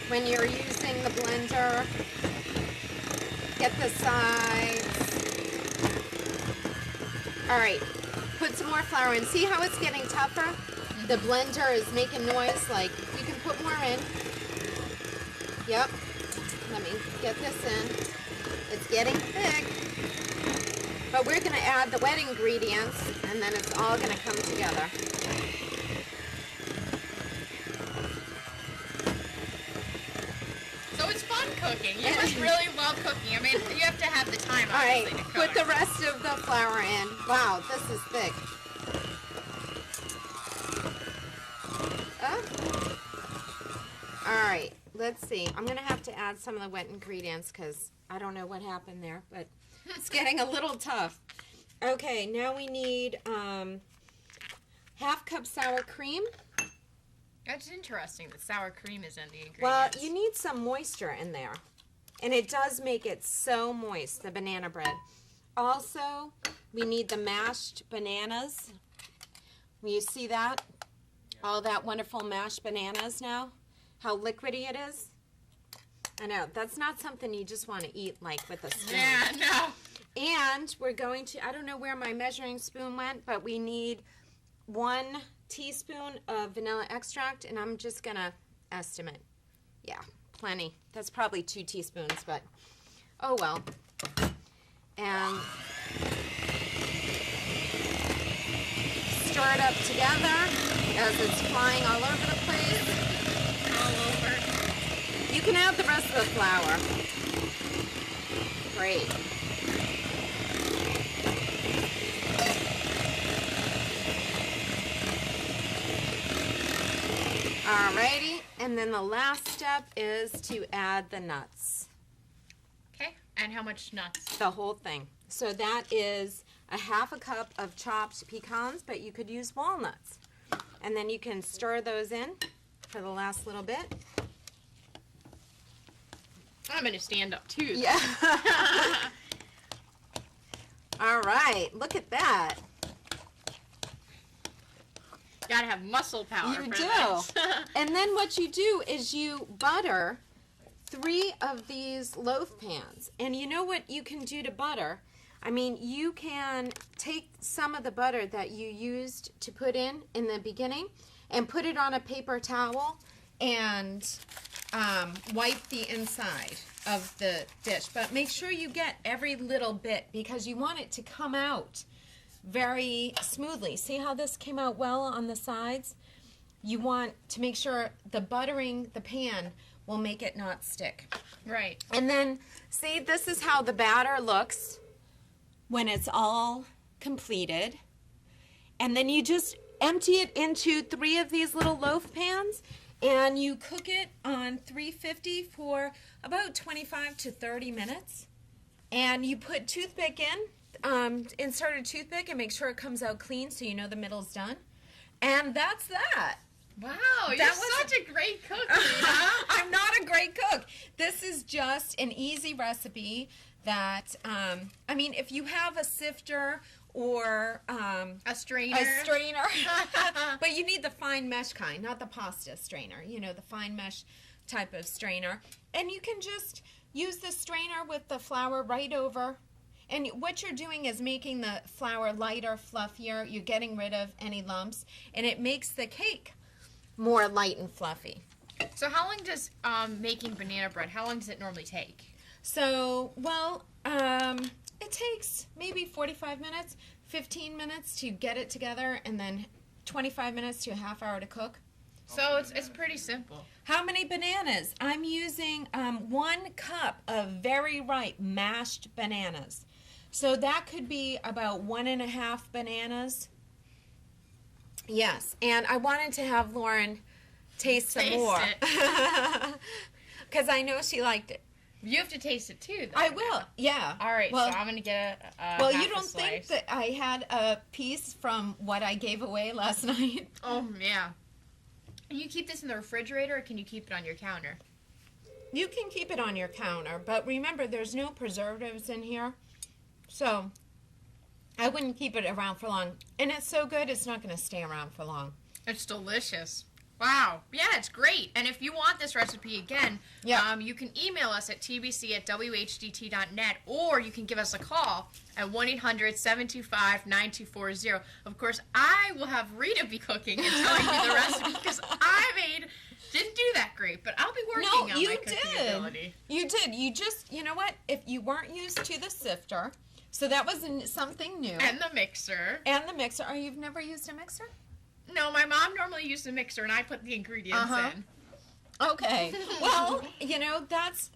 when you're using the blender. Get the sides. All right, put some more flour in. See how it's getting tougher? Mm-hmm. The blender is making noise, like you can put more in. Yep, let me get this in. It's getting thick. But we're gonna add the wet ingredients and then it's all gonna come together. So it's fun cooking. You must really love cooking. I mean, you have to have the time, obviously, to cook. Put the rest of the flour in. Wow, this is thick. All right, let's see. I'm going to have to add some of the wet ingredients because I don't know what happened there, but it's getting a little tough. Okay, now we need half cup sour cream. That's interesting that sour cream is in the ingredients. Well, you need some moisture in there. And it does make it so moist, the banana bread. Also, we need the mashed bananas. You see that? All that wonderful mashed bananas now? How liquidy it is? I know, that's not something you just want to eat like with a spoon. Yeah, no. And we're going to, I don't know where my measuring spoon went, but we need 1 teaspoon of vanilla extract, and I'm just gonna estimate. Yeah, plenty. That's probably 2 teaspoons, but oh well. And stir it up together as it's flying all over the place. All over. You can add the rest of the flour. Great. Alrighty, and then the last step is to add the nuts. Okay, and how much nuts? The whole thing. So that is a half a cup of chopped pecans, but you could use walnuts. And then you can stir those in for the last little bit. I'm going to stand up too. Yeah. All right, look at that. Gotta have muscle power You for do. this. And then what you do is you butter 3 of these loaf pans. And you know what you can do to butter? I mean, you can take some of the butter that you used to put in the beginning and put it on a paper towel and wipe the inside of the dish. But make sure you get every little bit because you want it to come out very smoothly. See how this came out well on the sides? You want to make sure the buttering the pan will make it not stick. Right. And then, see, this is how the batter looks when it's all completed. And then you just empty it into 3 of these little loaf pans and you cook it on 350 for about 25 to 30 minutes. And you put toothpick in. Insert a toothpick and make sure it comes out clean so you know the middle's done. And that's that. Wow, you're such a great cook, Nina. I'm not a great cook. This is just an easy recipe that, I mean, if you have a sifter or a strainer. But you need the fine mesh kind, not the pasta strainer. You know, the fine mesh type of strainer. And you can just use the strainer with the flour right over. And what you're doing is making the flour lighter, fluffier. You're getting rid of any lumps. And it makes the cake more light and fluffy. So how long does making banana bread, how long does it normally take? So, well, it takes maybe 45 minutes, 15 minutes to get it together, and then 25 minutes to a half hour to cook. So it's pretty simple. How many bananas? I'm using 1 cup of very ripe mashed bananas. So that could be about 1.5 bananas. Yes, and I wanted to have Lauren taste some more. Because I know she liked it. You have to taste it too, though. I will, yeah. All right, well, so I'm going to get a well, half you don't a slice. think that I had a piece from what I gave away last night? Oh, yeah. Can you keep this in the refrigerator, or can you keep it on your counter? You can keep it on your counter, but remember, there's no preservatives in here. So, I wouldn't keep it around for long. And it's so good, it's not going to stay around for long. It's delicious. Wow. Yeah, it's great. And if you want this recipe again, Yeah. you can email us at tbc@whdt.net, or you can give us a call at 1-800-725-9240. Of course, I will have Rita be cooking and telling you the recipe because didn't do that great, but I'll be working on my cooking ability. You did. You just, you know what? If you weren't used to the sifter, so that was something new. And the mixer. And the mixer. Oh, you've never used a mixer? No, my mom normally used a mixer, and I put the ingredients in. Okay. Well, that's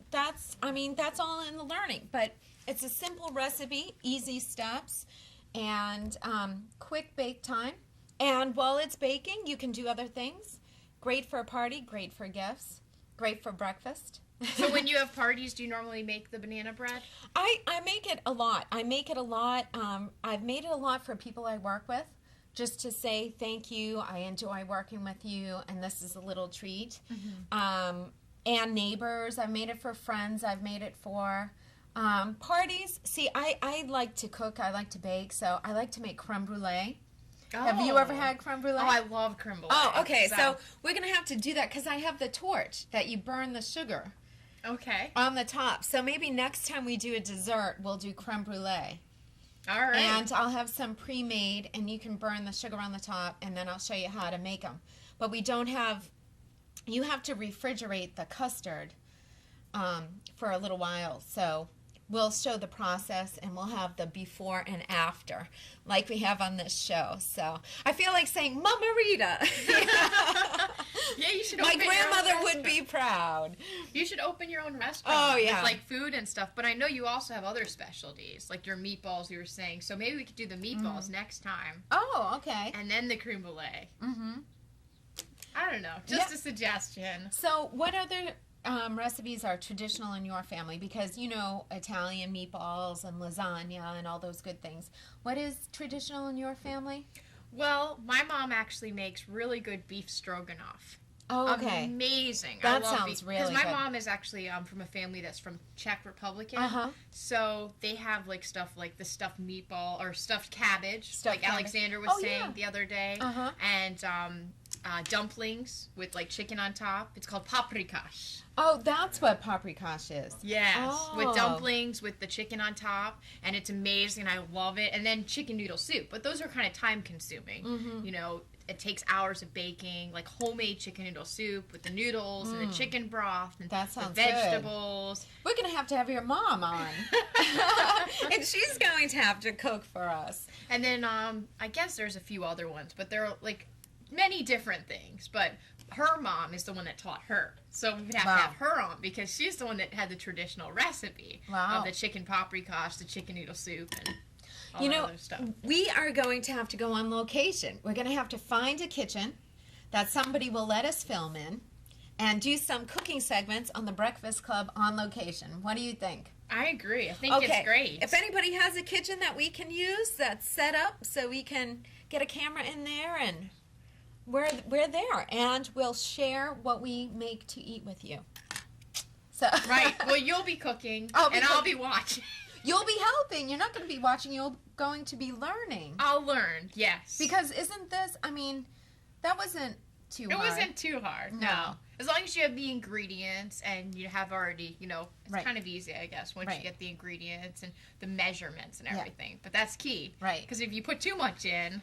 all in the learning, but it's a simple recipe, easy steps, and quick bake time. And while it's baking, you can do other things. Great for a party, great for gifts, great for breakfast. So when you have parties, do you normally make the banana bread? I make it a lot. I've made it a lot for people I work with, just to say thank you. I enjoy working with you, and this is a little treat. Mm-hmm. And neighbors. I've made it for friends. I've made it for parties. See, I like to cook. I like to bake, so I like to make creme brulee. Oh. Have you ever had creme brulee? Oh, I love creme brulee. Oh, okay. So we're going to have to do that because I have the torch that you burn the sugar. Okay. On the top. So maybe next time we do a dessert, we'll do creme brulee. All right. And I'll have some pre-made, and you can burn the sugar on the top, and then I'll show you how to make them. But we don't have, you have to refrigerate the custard for a little while. So we'll show the process, and we'll have the before and after, like we have on this show. So I feel like saying, Mama Rita. Yeah, you should. My grandmother would be proud. You should open your own restaurant. Oh, yeah. With, like, food and stuff. But I know you also have other specialties, like your meatballs you were saying. So maybe we could do the meatballs next time. Oh, okay. And then the creme brulee. Mm-hmm. I don't know. Just a suggestion. So what other recipes are traditional in your family? Because Italian meatballs and lasagna and all those good things. What is traditional in your family? Well, my mom actually makes really good beef stroganoff. Oh, okay. Amazing. That sounds really good. Because my mom is actually from a family that's from Czech Republic. Uh-huh. So they have stuff like the stuffed meatball or stuffed cabbage, cabbage. Alexander was saying the other day. Uh-huh. And dumplings with chicken on top. It's called paprikash. Oh, that's what paprikash is. Yes, Oh. with dumplings with the chicken on top, and it's amazing. I love it. And then chicken noodle soup, but those are kind of time consuming. Mm-hmm. It takes hours of baking, like homemade chicken noodle soup with the noodles and the chicken broth and that sounds the vegetables. Good. We're going to have your mom on. And she's going to have to cook for us. And then I guess there's a few other ones, but they're many different things. But her mom is the one that taught her. So we would have to have her on because she's the one that had the traditional recipe of the chicken paprikash, the chicken noodle soup, and all that other stuff. We are going to have to go on location. We're going to have to find a kitchen that somebody will let us film in and do some cooking segments on the Breakfast Club on location. What do you think? I agree. I think it's great. If anybody has a kitchen that we can use that's set up so we can get a camera in there, and we're there, and we'll share what we make to eat with you. So Right. Well, you'll be cooking, I'll be watching. You'll be helping. You're not going to be watching. You're going to be learning. I'll learn, yes. Because isn't this, that wasn't too hard. It wasn't too hard, no. As long as you have the ingredients and you have already, it's kind of easy, I guess, once you get the ingredients and the measurements and everything. But that's key. Right. Because if you put too much in,